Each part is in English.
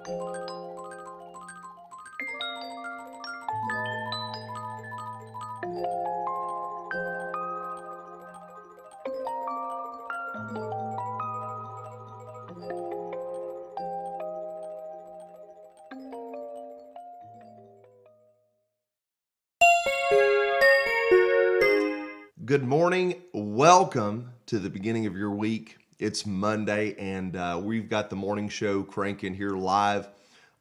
Good morning. Welcome to the beginning of your week. It's Monday, and we've got the morning show cranking here live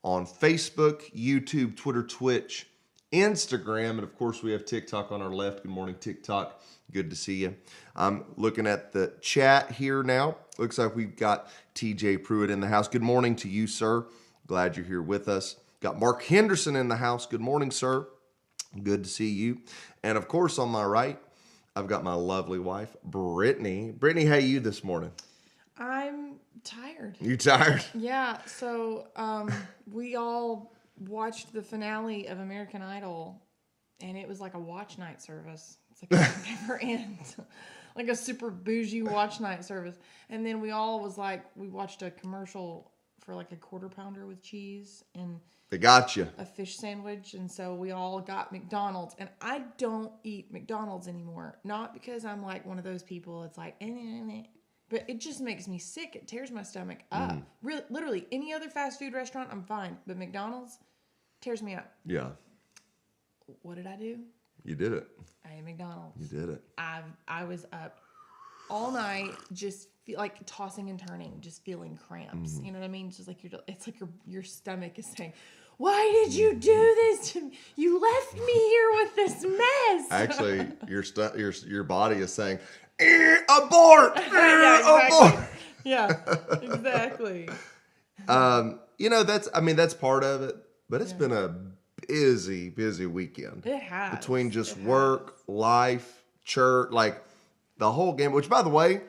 on Facebook, YouTube, Twitter, Twitch, Instagram, and of course we have TikTok on our left. Good morning, TikTok. Good to see you. I'm looking at the chat here now. Looks like we've got TJ Pruitt in the house. Good morning to you, sir. Glad you're here with us. Got Mark Henderson in the house. Good morning, sir. Good to see you. And of course, on my right, I've got my lovely wife, Brittany. Brittany, how are you this morning? I'm tired. You tired? Yeah, so we all watched the finale of American Idol, and it was like a watch night service. It's like it never ends. Like a super bougie watch night service. And then we watched a commercial for like a quarter pounder with cheese and They got you. a fish sandwich, and so we all got McDonald's. And I don't eat McDonald's anymore, not because I'm like one of those people. It's like, but it just makes me sick. It tears my stomach up. Really, literally, any other fast food restaurant, I'm fine, but McDonald's tears me up. Yeah, What did I do? you did it. I ate McDonald's. You did it. I was up all night, just like tossing and turning, just feeling cramps. You know what I mean? It's just like it's like your stomach is saying, "Why did you do this to me? You left me here with this mess." Actually, your body is saying, abort! Yeah, exactly. Abort! Yeah, exactly. That's part of it, but it's been a busy weekend. It has. Between just work, life, church, like the whole game, which by the way,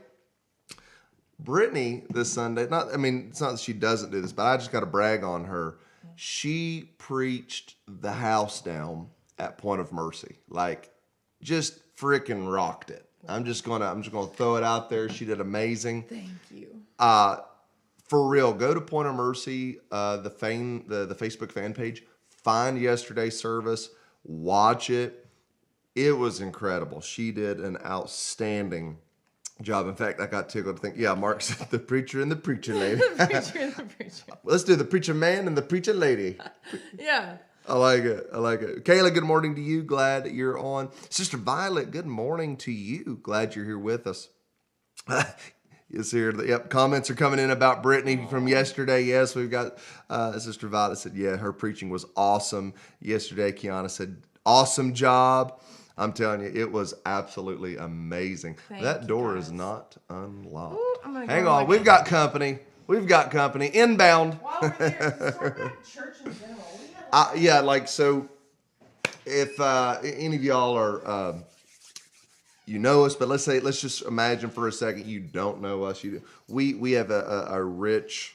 Brittany this Sunday, it's not that she doesn't do this, but I just got to brag on her. She preached the house down at Point of Mercy. Like, just freaking rocked it. I'm just gonna throw it out there. She did amazing. Thank you. For real, go to Point of Mercy, the Facebook fan page. Find yesterday's service. Watch it. It was incredible. She did an outstanding job. In fact, I got tickled to think, yeah, Mark said the preacher and the preacher lady. The preacher and the preacher. Let's do the preacher man and the preacher lady. Yeah. I like it. Kayla, good morning to you. Glad that you're on. Sister Violet, good morning to you. Glad you're here with us. Yes, here. Yep, comments are coming in about Brittany from yesterday. Yes, we've got Sister Violet said, yeah, her preaching was awesome. Yesterday, Kiana said, awesome job. I'm telling you, it was absolutely amazing. That door is not unlocked. Ooh, Hang on, we've got company. Inbound. While we're there, let's talk about church in general. If any of y'all are, you know us, but let's just imagine for a second you don't know us. We have a rich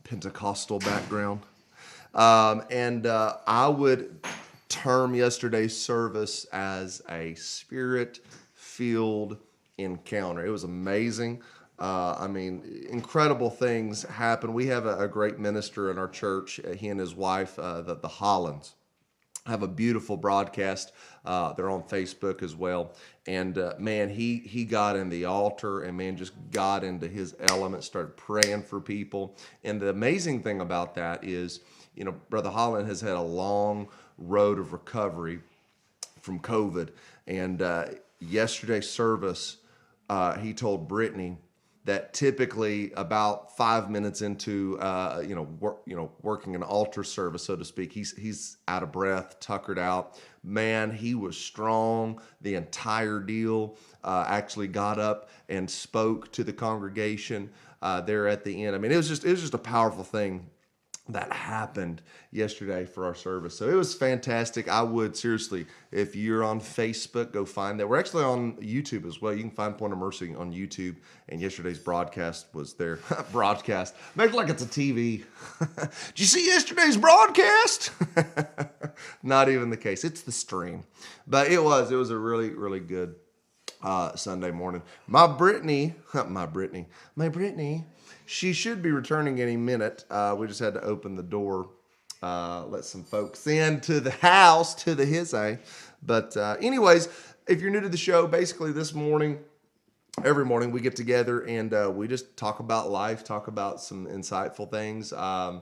Pentecostal background, and I would term yesterday's service as a spirit-filled encounter. It was amazing. Incredible things happen. We have a great minister in our church. He and his wife, the Hollands, have a beautiful broadcast. They're on Facebook as well. And he got in the altar and just got into his element, started praying for people. And the amazing thing about that is, Brother Holland has had a long road of recovery from COVID. And yesterday's service, he told Brittany that typically about 5 minutes into working an altar service, so to speak, he's out of breath, tuckered out. Man, he was strong the entire deal. Actually got up and spoke to the congregation there at the end. It was just a powerful thing that happened yesterday for our service. So it was fantastic. I would seriously, if you're on Facebook, go find that. We're actually on YouTube as well. You can find Point of Mercy on YouTube, and yesterday's broadcast was there. Broadcast. Make it like it's a TV. Did you see yesterday's broadcast? Not even the case. It's the stream. But it was a really, really good Sunday morning. My Brittany, She should be returning any minute. We just had to open the door, let some folks into the house, to the his a. But anyways, if you're new to the show, basically this morning, every morning we get together and we just talk about life, talk about some insightful things, and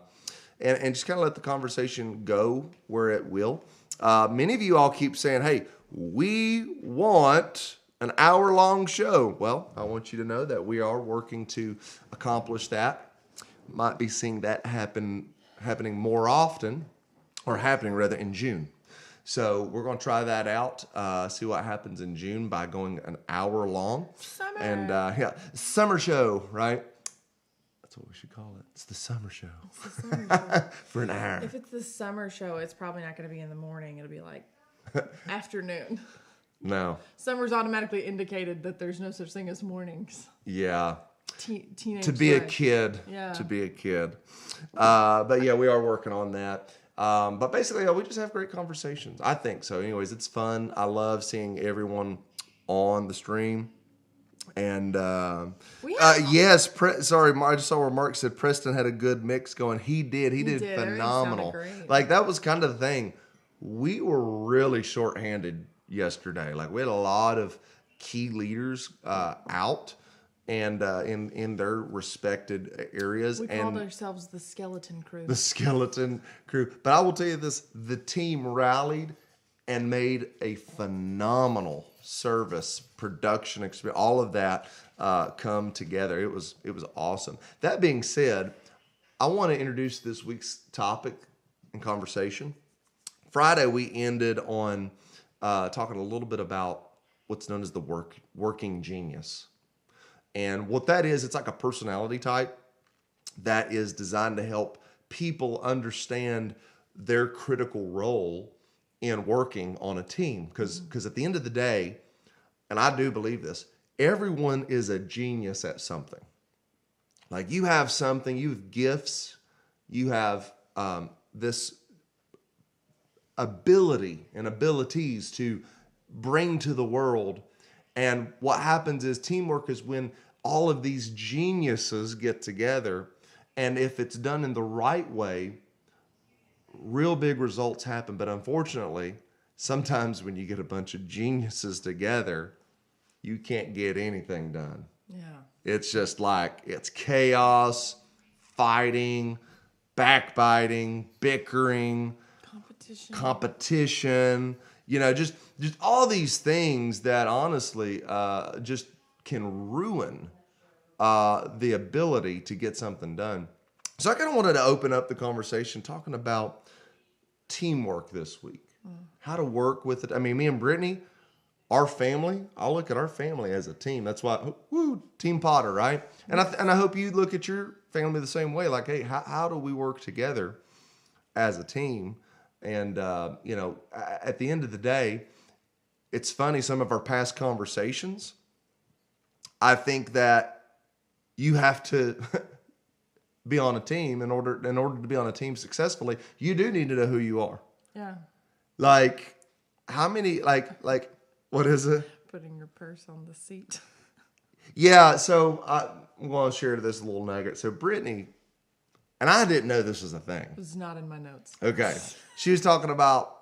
just kind of let the conversation go where it will. Many of you all keep saying, hey, we want an hour-long show. Well, I want you to know that we are working to accomplish that. Might be seeing that happening more often, or happening rather in June. So we're going to try that out, see what happens in June by going an hour long. Summer. And yeah, summer show, right? That's what we should call it. It's the summer show. It's the summer show. For an hour. If it's the summer show, it's probably not going to be in the morning. It'll be like afternoon. No. Summer's automatically indicated that there's no such thing as mornings. Yeah. Teenage To be a life. kid. Yeah. To be a kid. But yeah, we are working on that. But basically, we just have great conversations. I think so. Anyways, it's fun. I love seeing everyone on the stream. And yes, sorry, I just saw where Mark said Preston had a good mix going. He did. He did phenomenal. Great. Like, that was kind of the thing. We were really shorthanded yesterday. Like, we had a lot of key leaders out and in their respected areas. We called ourselves the Skeleton Crew. The Skeleton Crew. But I will tell you this, the team rallied and made a phenomenal service, production experience, all of that come together. It was awesome. That being said, I want to introduce this week's topic and conversation. Friday, we ended on talking a little bit about what's known as the working genius. And what that is, it's like a personality type that is designed to help people understand their critical role in working on a team. Because at the end of the day, and I do believe this, everyone is a genius at something. Like, you have something, you have gifts, you have this ability and abilities to bring to the world. And what happens is teamwork is when all of these geniuses get together, and if it's done in the right way, real big results happen. But unfortunately, sometimes when you get a bunch of geniuses together, you can't get anything done. Yeah. It's just like, it's chaos, fighting, backbiting, bickering, competition, just all these things that honestly just can ruin the ability to get something done. So I kind of wanted to open up the conversation talking about teamwork this week, how to work with it. I mean, me and Brittany, our family, I look at our family as a team. That's why, Team Potter, right? And I hope you look at your family the same way. Like, hey, how do we work together as a team? And, at the end of the day, it's funny, some of our past conversations, I think that you have to be on a team in order to be on a team successfully. You do need to know who you are. Yeah. Like, how many, like, what is it? Putting your purse on the seat. Yeah, so I'm going to share this little nugget. So Brittany, and I didn't know this was a thing. It was not in my notes. Okay. She was talking about,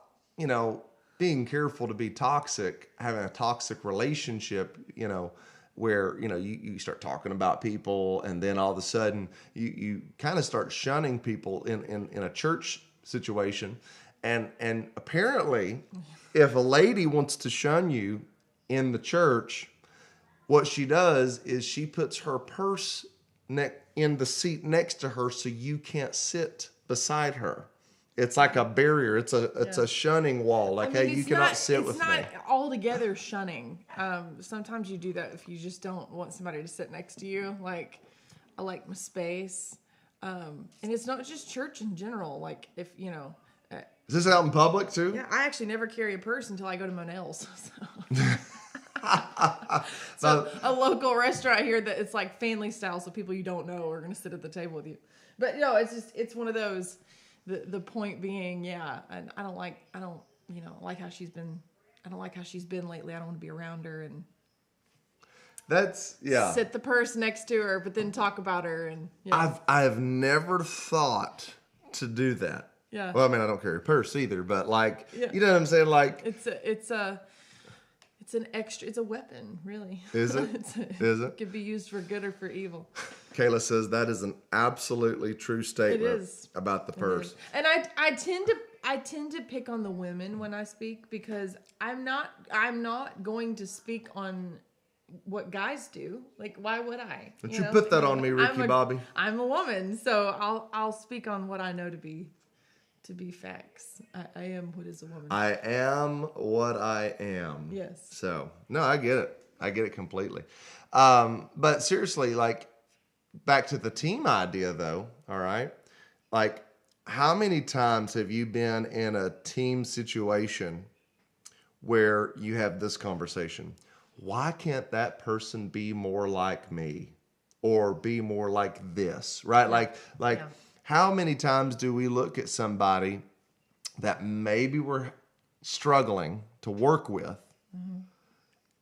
being careful to be toxic, having a toxic relationship, where, you start talking about people and then all of a sudden you kind of start shunning people in a church situation. And apparently, if a lady wants to shun you in the church, what she does is she puts her purse in the seat next to her so you can't sit beside her. It's like a barrier. It's a shunning wall. Like, hey, you cannot sit with me. It's not altogether shunning. Sometimes you do that if you just don't want somebody to sit next to you. Like, I like my space. And it's not just church in general. Like, if, Is this out in public too? Yeah, I actually never carry a purse until I go to Monell's. So a local restaurant here that it's like family style, so people you don't know are going to sit at the table with you. But no, it's one of those. The point being, yeah, and I don't like how she's been lately. I don't want to be around her, and yeah. sit the purse next to her, but then talk about her and yeah. I've never thought to do that. Yeah. Well, I mean, I don't carry a purse either, but like, Yeah. you know what I'm saying? Like, It's an extra. It's a weapon, really. Is it? Is it? Could be used for good or for evil. Kayla says that is an absolutely true statement is. about the purse. And I tend to pick on the women when I speak because I'm not going to speak on what guys do. Like, why would I? Don't you put that on me, Ricky Bobby. I'm a woman, so I'll speak on what I know to be facts. I am what is a woman. I am what I am. Yes. So, no, I get it. I get it completely. But seriously, like, back to the team idea, though, all right? Like, how many times have you been in a team situation where you have this conversation? Why can't that person be more like me or be more like this, right? Like, Yeah. how many times do we look at somebody that maybe we're struggling to work with,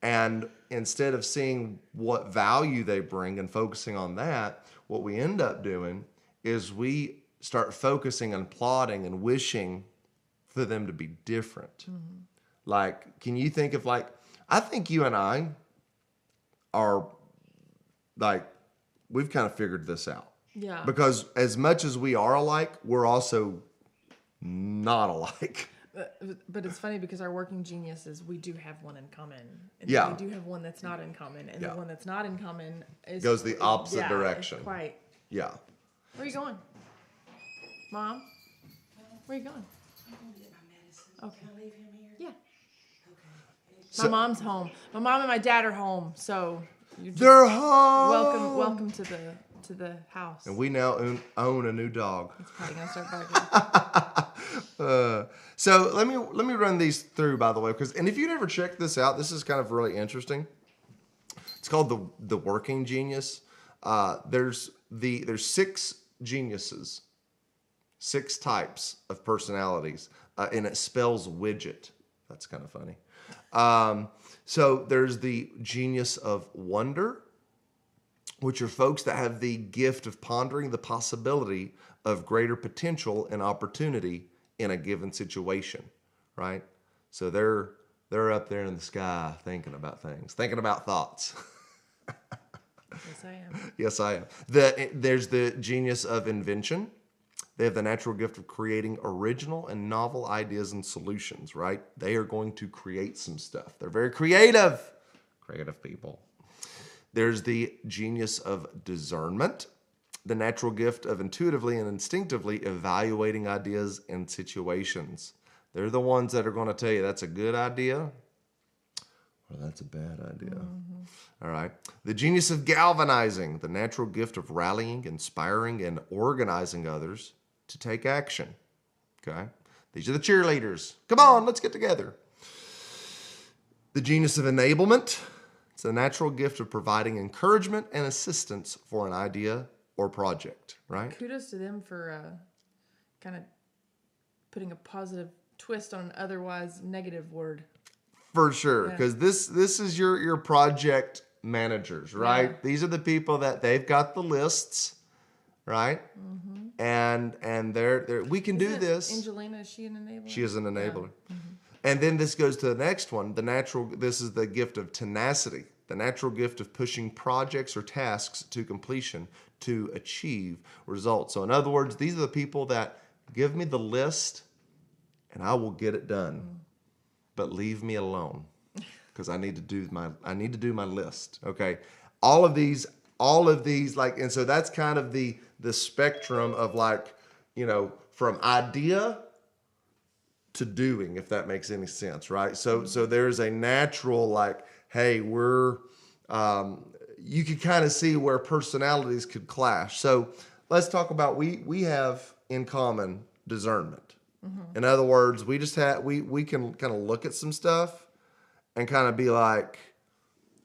and instead of seeing what value they bring and focusing on that, what we end up doing is we start focusing and plotting and wishing for them to be different. Like, can you think of, like, I think you and I are, like, we've kind of figured this out. Yeah. Because as much as we are alike, we're also not alike. But it's funny because our working geniuses, we do have one in common. And Yeah. we do have one that's not in common. And Yeah. the one that's not in common is Goes the opposite direction. It's quite. Yeah. Where are you going? Mom? Where are you going? I'm gonna get my medicine. Okay. Can I leave him here? Yeah. Okay. So- My mom's home. My mom and my dad are home, so you're just They're home. welcome to the house. And we now own a new dog. It's probably gonna start barking. So let me run these through, by the way, because if you never checked this out, this is kind of really interesting. It's called the Working Genius. There's 6 geniuses, 6 types of personalities, and it spells widget. That's kind of funny. So there's the genius of wonder, which are folks that have the gift of pondering the possibility of greater potential and opportunity in a given situation, right? So they're up there in the sky thinking about things, thinking about thoughts. Yes, I am. Yes, I am. There's the genius of invention. They have the natural gift of creating original and novel ideas and solutions, right? They are going to create some stuff. They're very creative people. There's the genius of discernment, the natural gift of intuitively and instinctively evaluating ideas and situations. They're the ones that are going to tell you that's a good idea or that's a bad idea. All right. The genius of galvanizing, the natural gift of rallying, inspiring, and organizing others to take action. Okay. These are the cheerleaders. Come on, let's get together. The genius of enablement. It's a natural gift of providing encouragement and assistance for an idea or project, right? Kudos to them for kind of putting a positive twist on an otherwise negative word. For sure, Yeah. because this is your project managers, right? Yeah. These are the people that they've got the lists, right? And they're we can do Isn't this. Angelina, is she an enabler? She is an enabler. And then this goes to the next one. This is the gift of tenacity, the natural gift of pushing projects or tasks to completion to achieve results. So in other words, these are the people that give me the list and I will get it done. But leave me alone because I need to do my list. Okay. All of these like, and so that's kind of the spectrum of, like, from idea to doing, if that makes any sense, right? So there's a natural, like, hey, you could kind of see where personalities could clash. So let's talk about, we have in common discernment. In other words, we can kind of look at some stuff and kind of be like,